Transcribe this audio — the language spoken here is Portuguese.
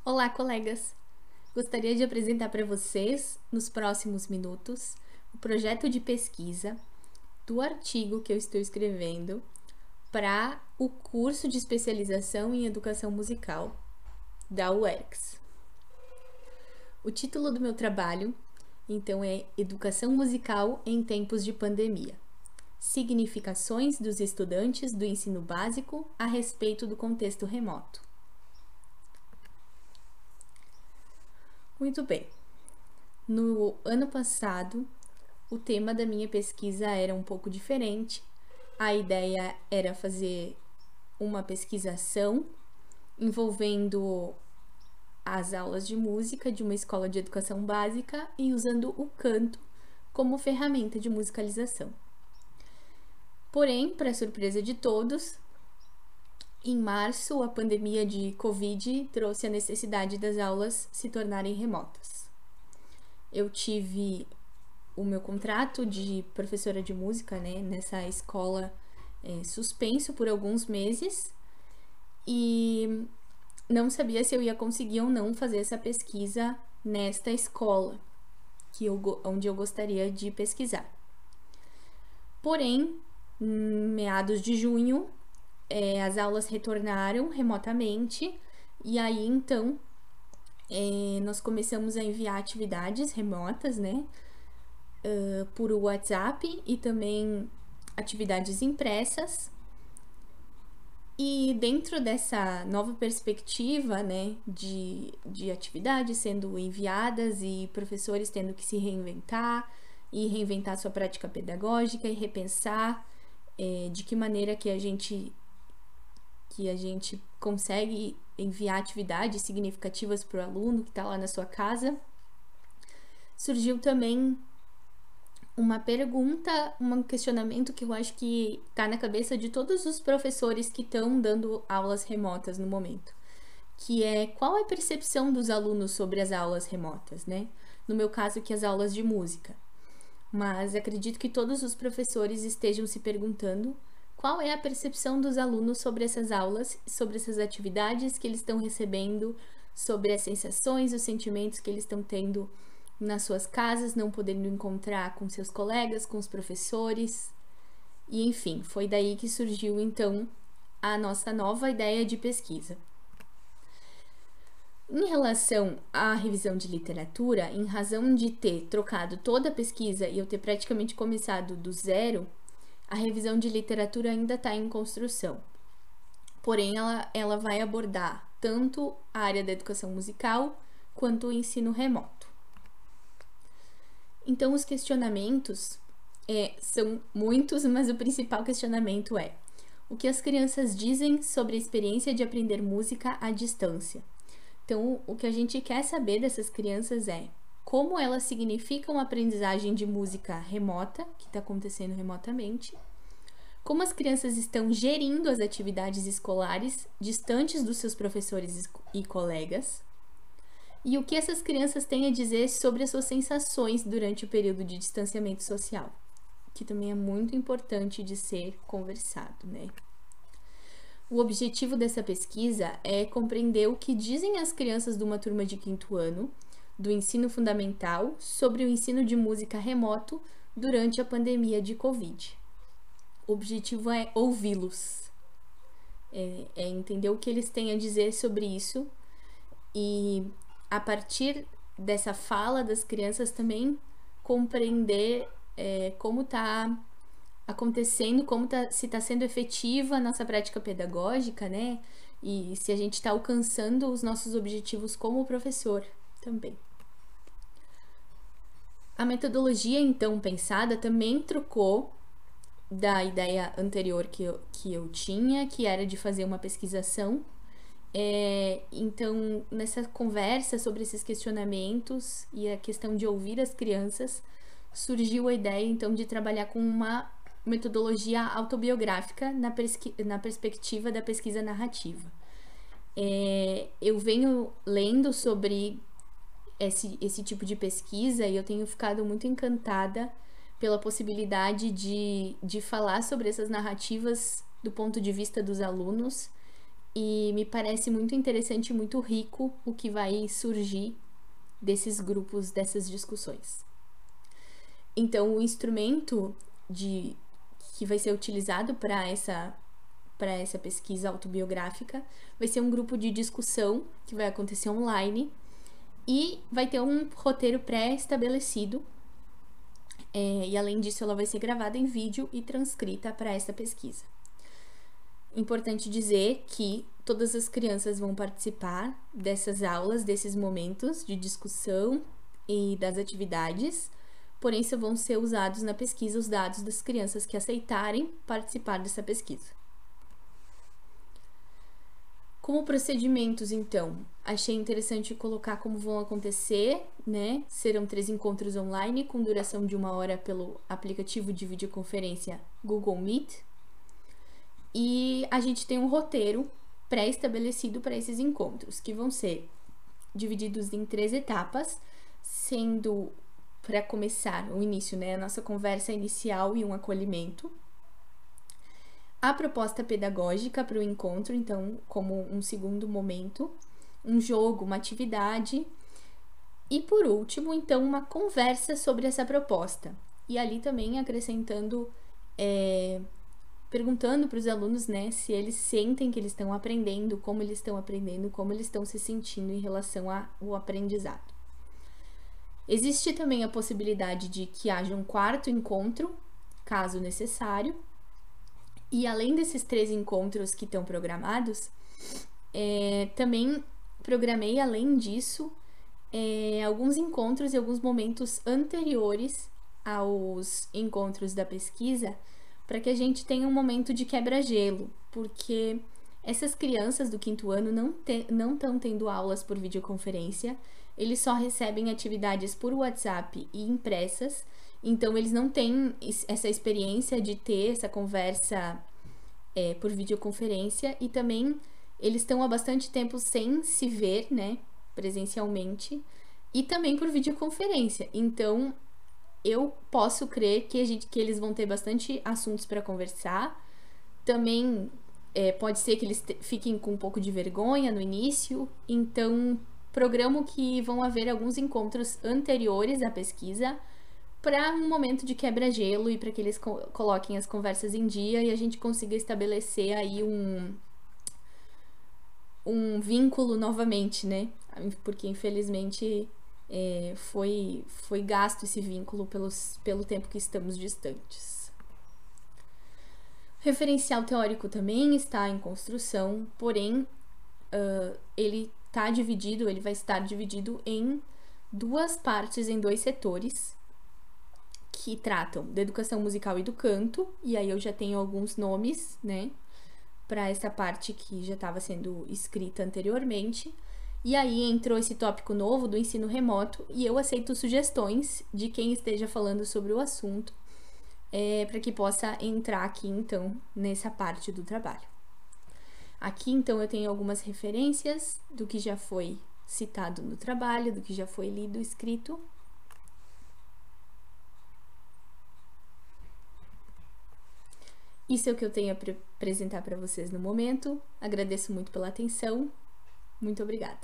Olá, colegas! Gostaria de apresentar para vocês, nos próximos minutos, o projeto de pesquisa do artigo que eu estou escrevendo para o curso de especialização em educação musical da UERGS. O título do meu trabalho, então, é Educação Musical em Tempos de Pandemia. Significações dos estudantes do ensino básico a respeito do contexto remoto. Muito bem. No ano passado, o tema da minha pesquisa era um pouco diferente. A ideia era fazer uma pesquisação envolvendo as aulas de música de uma escola de educação básica e usando o canto como ferramenta de musicalização. Porém, para surpresa de todos, em março, a pandemia de Covid trouxe a necessidade das aulas se tornarem remotas. Eu tive o meu contrato de professora de música, nessa escola suspenso por alguns meses e não sabia se eu ia conseguir ou não fazer essa pesquisa nesta escola onde eu gostaria de pesquisar. Porém, em meados de junho, as aulas retornaram remotamente e aí então nós começamos a enviar atividades remotas, por WhatsApp e também atividades impressas. E dentro dessa nova perspectiva, de atividades sendo enviadas e professores tendo que se reinventar e reinventar sua prática pedagógica e repensar de que maneira que a gente consegue enviar atividades significativas para o aluno que está lá na sua casa, surgiu também uma pergunta, um questionamento que eu acho que está na cabeça de todos os professores que estão dando aulas remotas no momento, que é qual é a percepção dos alunos sobre as aulas remotas, No meu caso, que as aulas de música. Mas acredito que todos os professores estejam se perguntando qual é a percepção dos alunos sobre essas aulas, sobre essas atividades que eles estão recebendo, sobre as sensações, os sentimentos que eles estão tendo nas suas casas, não podendo encontrar com seus colegas, com os professores. E enfim, foi daí que surgiu então a nossa nova ideia de pesquisa. Em relação à revisão de literatura, em razão de ter trocado toda a pesquisa e eu ter praticamente começado do zero, a revisão de literatura ainda está em construção. Porém, ela vai abordar tanto a área da educação musical quanto o ensino remoto. Então, os questionamentos são muitos, mas o principal questionamento é: o que as crianças dizem sobre a experiência de aprender música à distância? Então, o que a gente quer saber dessas crianças é como elas significam a aprendizagem de música remota, que está acontecendo remotamente, como as crianças estão gerindo as atividades escolares distantes dos seus professores e colegas, e o que essas crianças têm a dizer sobre as suas sensações durante o período de distanciamento social, que também é muito importante de ser conversado, O objetivo dessa pesquisa é compreender o que dizem as crianças de uma turma de 5º ano do ensino fundamental sobre o ensino de música remoto durante a pandemia de Covid. O objetivo é ouvi-los, é entender o que eles têm a dizer sobre isso e, a partir dessa fala das crianças, também compreender como está acontecendo, se está sendo efetiva a nossa prática pedagógica, e se a gente está alcançando os nossos objetivos como professor também. A metodologia, então, pensada também trocou da ideia anterior que eu tinha, que era de fazer uma pesquisação. Então, nessa conversa sobre esses questionamentos e a questão de ouvir as crianças, surgiu a ideia, então, de trabalhar com uma metodologia autobiográfica na perspectiva da pesquisa narrativa. Eu venho lendo sobre esse tipo de pesquisa e eu tenho ficado muito encantada pela possibilidade de falar sobre essas narrativas do ponto de vista dos alunos e me parece muito interessante e muito rico o que vai surgir desses grupos, dessas discussões. Então, o instrumento que vai ser utilizado para essa pesquisa autobiográfica vai ser um grupo de discussão que vai acontecer online e vai ter um roteiro pré-estabelecido. E além disso, ela vai ser gravada em vídeo e transcrita para essa pesquisa. Importante dizer que todas as crianças vão participar dessas aulas, desses momentos de discussão e das atividades, porém só vão ser usados na pesquisa os dados das crianças que aceitarem participar dessa pesquisa. Como procedimentos, então, achei interessante colocar como vão acontecer, né? Serão 3 encontros online com duração de 1 hora pelo aplicativo de videoconferência Google Meet. E a gente tem um roteiro pré-estabelecido para esses encontros, que vão ser divididos em 3 etapas, sendo, para começar, o início, né? A nossa conversa inicial e um acolhimento. A proposta pedagógica para o encontro, então, como um segundo momento, um jogo, uma atividade. E, por último, então, uma conversa sobre essa proposta. E ali também acrescentando, perguntando para os alunos, né, se eles sentem que eles estão aprendendo, como eles estão se sentindo em relação ao aprendizado. Existe também a possibilidade de que haja um 4º encontro, caso necessário. E além desses 3 encontros que estão programados, também programei, além disso, alguns encontros e alguns momentos anteriores aos encontros da pesquisa, para que a gente tenha um momento de quebra-gelo, porque essas crianças do 5º ano não estão tendo aulas por videoconferência, eles só recebem atividades por WhatsApp e impressas, então eles não têm essa experiência de ter essa conversa por videoconferência, e também eles estão há bastante tempo sem se ver, né, presencialmente, e também por videoconferência. Então, eu posso crer que eles vão ter bastante assuntos para conversar. Também pode ser que eles fiquem com um pouco de vergonha no início. Então, programo que vão haver alguns encontros anteriores à pesquisa para um momento de quebra-gelo e para que eles coloquem as conversas em dia e a gente consiga estabelecer aí um vínculo novamente, né? Porque, infelizmente, foi gasto esse vínculo pelo tempo que estamos distantes. O referencial teórico também está em construção, porém, ele vai estar dividido em 2 partes, em 2 setores, que tratam da educação musical e do canto, e aí eu já tenho alguns nomes, né, para essa parte que já estava sendo escrita anteriormente. E aí entrou esse tópico novo do ensino remoto, e eu aceito sugestões de quem esteja falando sobre o assunto, para que possa entrar aqui, então, nessa parte do trabalho. Aqui, então, eu tenho algumas referências do que já foi citado no trabalho, do que já foi lido, escrito. Isso é o que eu tenho a apresentar para vocês no momento. Agradeço muito pela atenção. Muito obrigada.